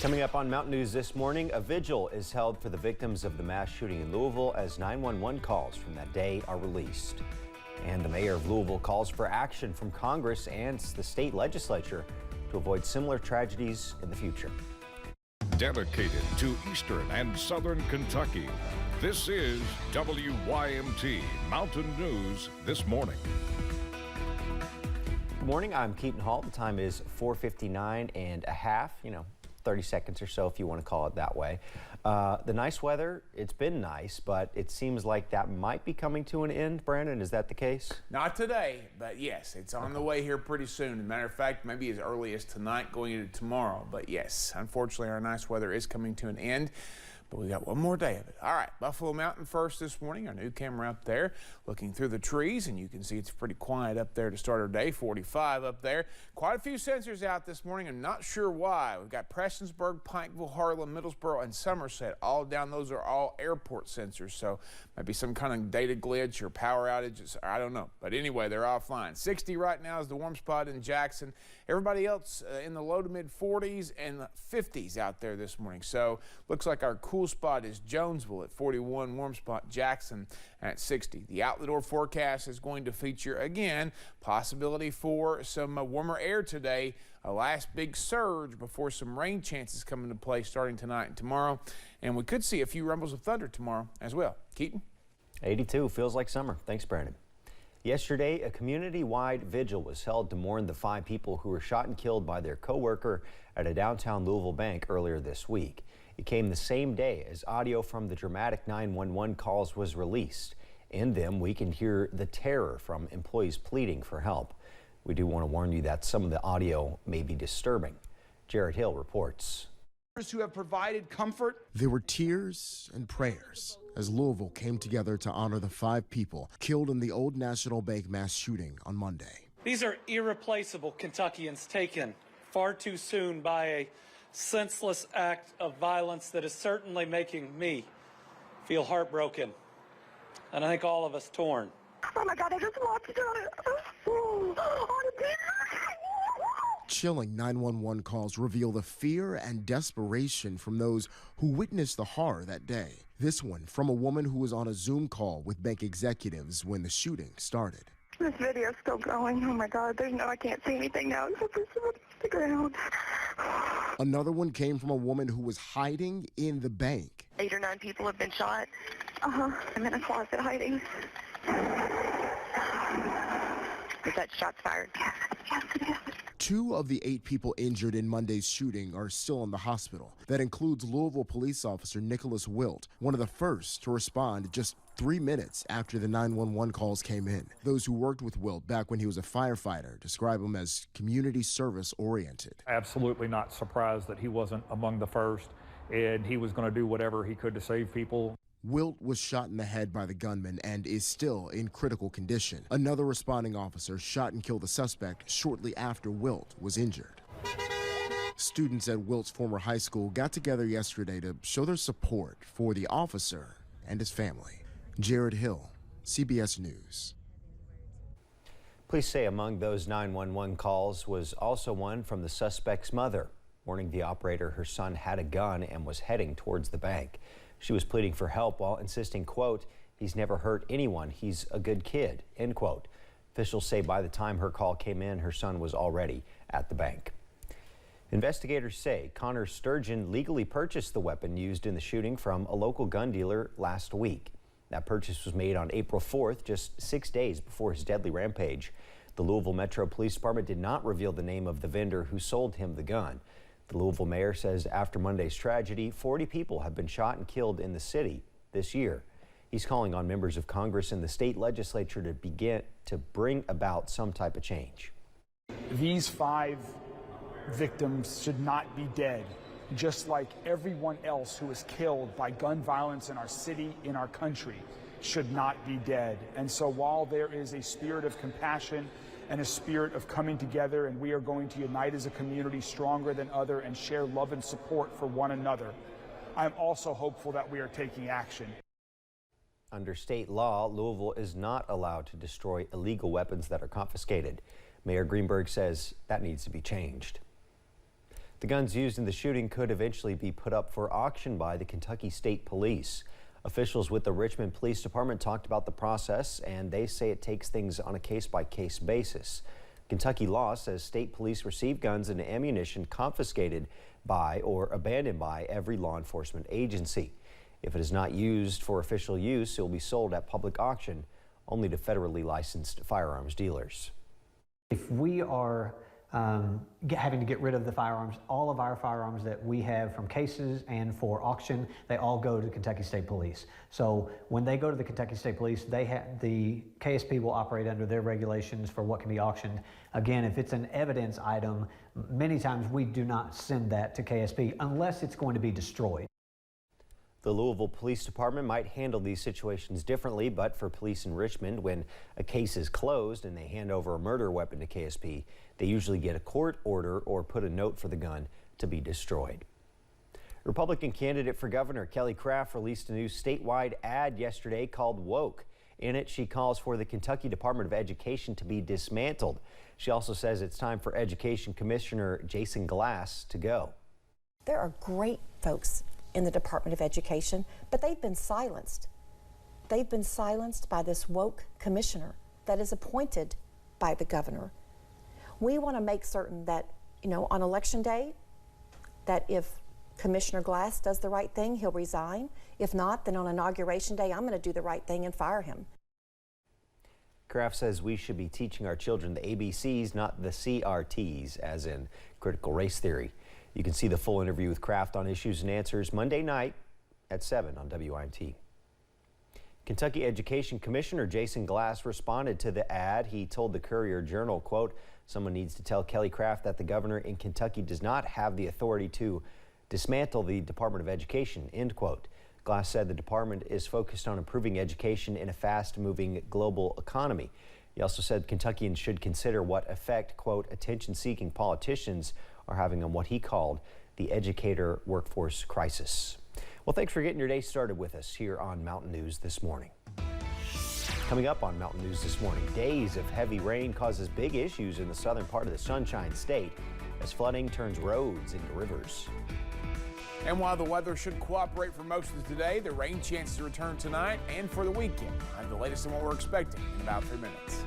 Coming up on Mountain News this morning, a vigil is held for the victims of the mass shooting in Louisville as 911 calls from that day are released. And the mayor of Louisville calls for action from Congress and the state legislature to avoid similar tragedies in the future. Dedicated to Eastern and Southern Kentucky, this is WYMT Mountain News This Morning. Good morning, I'm Keaton Hall. The time is 4:59 and a half, 30 seconds or so if you want to call it that way. The nice weather, it's been nice, but it seems like that might be coming to an end. Brandon, is that the case? Not today, but yes, it's on the way here pretty soon. As a matter of fact, maybe as early as tonight going into tomorrow. But yes, unfortunately, our nice weather is coming to an end. But we got one more day of it. All right, Buffalo Mountain first this morning. Our new camera up there looking through the trees, and you can see it's pretty quiet up there to start our day. 45 up there. Quite a few sensors out this morning. I'm not sure why. We've got Prestonsburg, Pikeville, Harlan, Middlesboro, and Somerset all down. Those are all airport sensors, so maybe some kind of data glitch or power outages. I don't know. But anyway, they're offline. 60 right now is the warm spot in Jackson. Everybody else in the low to mid 40s and 50s out there this morning. So looks like our cool spot is Jonesville at 41, warm spot Jackson at 60. The out the door forecast is going to feature again possibility for some warmer air today. A last big surge before some rain chances come into play starting tonight and tomorrow. And we could see a few rumbles of thunder tomorrow as well. Keaton? 82 feels like summer. Thanks, Brandon. Yesterday, a community-wide vigil was held to mourn the 5 people who were shot and killed by their co-worker at a downtown Louisville bank earlier this week. It came the same day as audio from the dramatic 911 calls was released. In them, we can hear the terror from employees pleading for help. We do want to warn you that some of the audio may be disturbing. Jared Hill reports. Who have provided comfort. There were tears and prayers as Louisville came together to honor the 5 people killed in the Old National Bank mass shooting on Monday. These are irreplaceable Kentuckians taken far too soon by a senseless act of violence that is certainly making me feel heartbroken, and I think all of us torn. Oh my God, I just watched it on the TV. Chilling 911 calls reveal the fear and desperation from those who witnessed the horror that day. This one from a woman who was on a Zoom call with bank executives when the shooting started. This video's still going. Oh my God, I can't see anything now except for someone on the ground. Another one came from a woman who was hiding in the bank. 8 or 9 people have been shot. I'm in a closet hiding. Was that shots fired? Yes, it is. 2 of the 8 people injured in Monday's shooting are still in the hospital. That includes Louisville police officer Nicholas Wilt, one of the first to respond just 3 minutes after the 911 calls came in. Those who worked with Wilt back when he was a firefighter describe him as community service oriented. Absolutely not surprised that he wasn't among the first, and he was going to do whatever he could to save people. Wilt was shot in the head by the gunman and is still in critical condition. Another responding officer shot and killed the suspect shortly after Wilt was injured. Students at Wilt's former high school got together yesterday to show their support for the officer and his family. Jared Hill, CBS News. Police say among those 911 calls was also one from the suspect's mother, warning the operator her son had a gun and was heading towards the bank. She was pleading for help while insisting, quote, he's never hurt anyone, he's a good kid, end quote. Officials say by the time her call came in, her son was already at the bank. Investigators say Connor Sturgeon legally purchased the weapon used in the shooting from a local gun dealer last week. That purchase was made on April 4th, just 6 days before his deadly rampage. The Louisville Metro Police Department did not reveal the name of the vendor who sold him the gun. The Louisville mayor says after Monday's tragedy, 40 people have been shot and killed in the city this year. He's calling on members of Congress and the state legislature to begin to bring about some type of change. These 5 victims should not be dead, just like everyone else who is killed by gun violence in our city, in our country, should not be dead. And so while there is a spirit of compassion and a spirit of coming together, and we are going to unite as a community stronger than other and share love and support for one another, I'm also hopeful that we are taking action. Under state law, Louisville is not allowed to destroy illegal weapons that are confiscated. Mayor Greenberg says that needs to be changed. The guns used in the shooting could eventually be put up for auction by the Kentucky State Police. Officials with the Richmond Police Department talked about the process, and they say it takes things on a case-by-case basis. Kentucky law says state police receive guns and ammunition confiscated by or abandoned by every law enforcement agency. If it is not used for official use, it will be sold at public auction only to federally licensed firearms dealers. If we are having to get rid of the firearms, all of our firearms that we have from cases and for auction, they all go to Kentucky State Police. So when they go to the Kentucky State Police, the KSP will operate under their regulations for what can be auctioned. Again, if it's an evidence item, many times we do not send that to KSP unless it's going to be destroyed. The Louisville Police Department might handle these situations differently, but for police in Richmond, when a case is closed and they hand over a murder weapon to KSP, they usually get a court order or put a note for the gun to be destroyed. Republican candidate for governor Kelly Craft released a new statewide ad yesterday called Woke. In it, she calls for the Kentucky Department of Education to be dismantled. She also says it's time for Education Commissioner Jason Glass to go. There are great folks in the Department of Education, but they've been silenced. They've been silenced by this woke commissioner that is appointed by the governor. We want to make certain that, on election day, that if Commissioner Glass does the right thing, he'll resign. If not, then on inauguration day, I'm going to do the right thing and fire him. Kraft says we should be teaching our children the ABCs, not the CRTs, as in critical race theory. You can see the full interview with Kraft on Issues and Answers Monday night at 7 on WIMT. Kentucky Education Commissioner Jason Glass responded to the ad. He told the Courier-Journal, quote, "Someone needs to tell Kelly Craft that the governor in Kentucky does not have the authority to dismantle the Department of Education," end quote. Glass said the department is focused on improving education in a fast-moving global economy. He also said Kentuckians should consider what effect, quote, attention-seeking politicians are having on what he called the educator workforce crisis. Well, thanks for getting your day started with us here on Mountain News this morning. Coming up on Mountain News this morning, days of heavy rain causes big issues in the southern part of the Sunshine State as flooding turns roads into rivers. And while the weather should cooperate for most of today, the rain chances return tonight and for the weekend. I have the latest on what we're expecting in about 3 minutes.